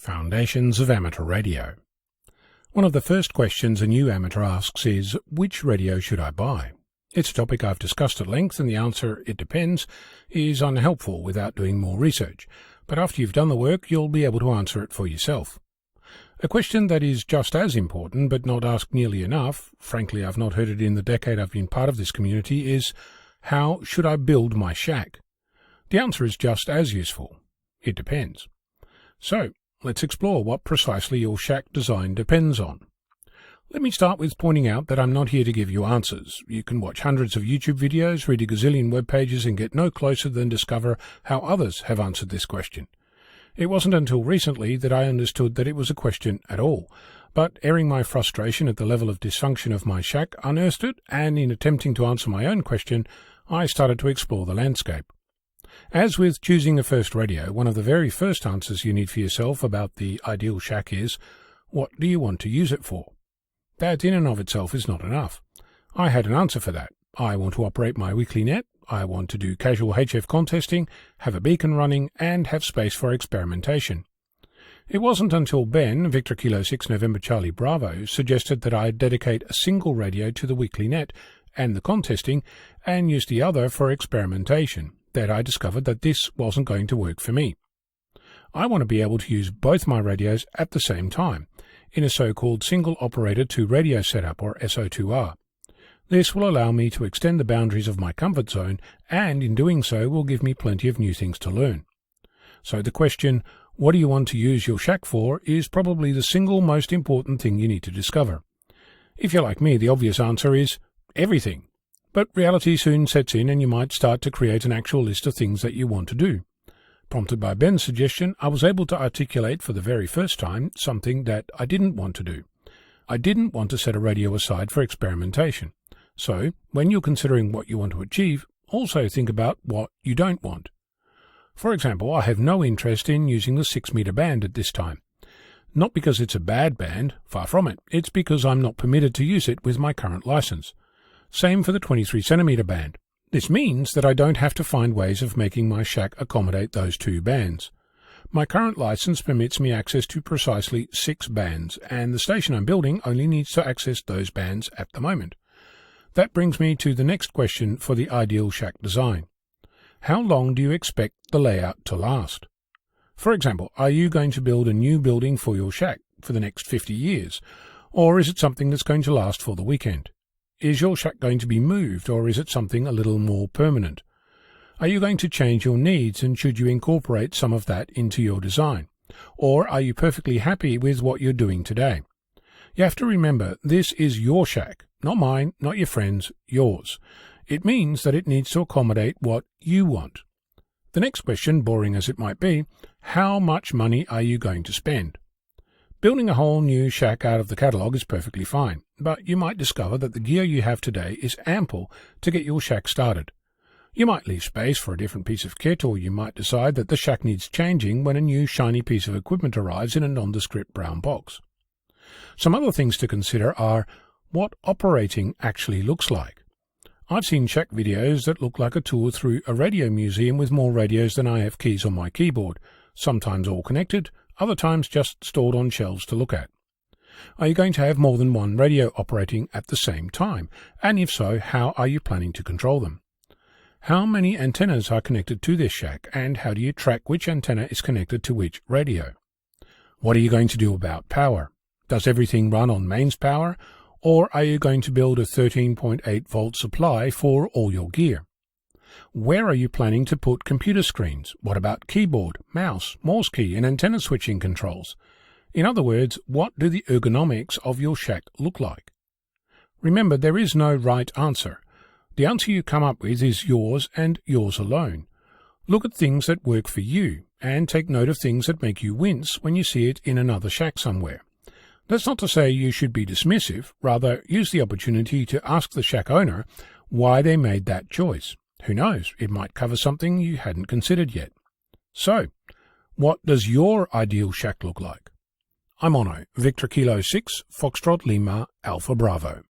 Foundations of Amateur Radio. One of the first questions a new amateur asks is, which radio should I buy? It's a topic I've discussed at length, and the answer, it depends, is unhelpful without doing more research. But after you've done the work, you'll be able to answer it for yourself. A question that is just as important, but not asked nearly enough, frankly I've not heard it in the decade I've been part of this community, is, how should I build my shack? The answer is just as useful. It depends. So, let's explore what precisely your shack design depends on. Let me start with pointing out that I'm not here to give you answers. You can watch hundreds of YouTube videos, read a gazillion web pages, and get no closer than discover how others have answered this question. It wasn't until recently that I understood that it was a question at all, but airing my frustration at the level of dysfunction of my shack unearthed it, and in attempting to answer my own question, I started to explore the landscape. As with choosing a first radio, one of the very first answers you need for yourself about the ideal shack is, what do you want to use it for? That in and of itself is not enough. I had an answer for that. I want to operate my weekly net, I want to do casual HF contesting, have a beacon running, and have space for experimentation. It wasn't until Ben, Victor Kilo 6 November Charlie Bravo, suggested that I dedicate a single radio to the weekly net and the contesting, and use the other for experimentation, that I discovered that this wasn't going to work for me. I want to be able to use both my radios at the same time, in a so-called single operator to radio setup, or SO2R. This will allow me to extend the boundaries of my comfort zone, and in doing so will give me plenty of new things to learn. So the question, what do you want to use your shack for, is probably the single most important thing you need to discover. If you're like me, the obvious answer is everything. But reality soon sets in, and you might start to create an actual list of things that you want to do. Prompted by Ben's suggestion, I was able to articulate for the very first time something that I didn't want to do. I didn't want to set a radio aside for experimentation. So, when you're considering what you want to achieve, also think about what you don't want. For example, I have no interest in using the 6-meter band at this time. Not because it's a bad band, far from it. It's because I'm not permitted to use it with my current license. Same for the 23-centimeter band. This means that I don't have to find ways of making my shack accommodate those two bands. My current license permits me access to precisely 6 bands, and the station I'm building only needs to access those bands at the moment. That brings me to the next question for the ideal shack design. How long do you expect the layout to last? For example, are you going to build a new building for your shack for the next 50 years, or is it something that's going to last for the weekend? Is your shack going to be moved, or is it something a little more permanent? Are you going to change your needs, and should you incorporate some of that into your design? Or are you perfectly happy with what you're doing today? You have to remember, this is your shack, not mine, not your friends, yours. It means that it needs to accommodate what you want. The next question, boring as it might be, how much money are you going to spend? Building a whole new shack out of the catalogue is perfectly fine, but you might discover that the gear you have today is ample to get your shack started. You might leave space for a different piece of kit, or you might decide that the shack needs changing when a new shiny piece of equipment arrives in a nondescript brown box. Some other things to consider are what operating actually looks like. I've seen shack videos that look like a tour through a radio museum with more radios than I have keys on my keyboard, sometimes all connected, other times just stored on shelves to look at. Are you going to have more than one radio operating at the same time? And if so, how are you planning to control them? How many antennas are connected to this shack, and how do you track which antenna is connected to which radio? What are you going to do about power? Does everything run on mains power, or are you going to build a 13.8 volt supply for all your gear? Where are you planning to put computer screens? What about keyboard, mouse, Morse key, and antenna switching controls? In other words, what do the ergonomics of your shack look like? Remember, there is no right answer. The answer you come up with is yours and yours alone. Look at things that work for you, and take note of things that make you wince when you see it in another shack somewhere. That's not to say you should be dismissive, rather use the opportunity to ask the shack owner why they made that choice. Who knows, it might cover something you hadn't considered yet. So, what does your ideal shack look like? I'm Ono, Victor Kilo 6, Foxtrot Lima, Alpha Bravo.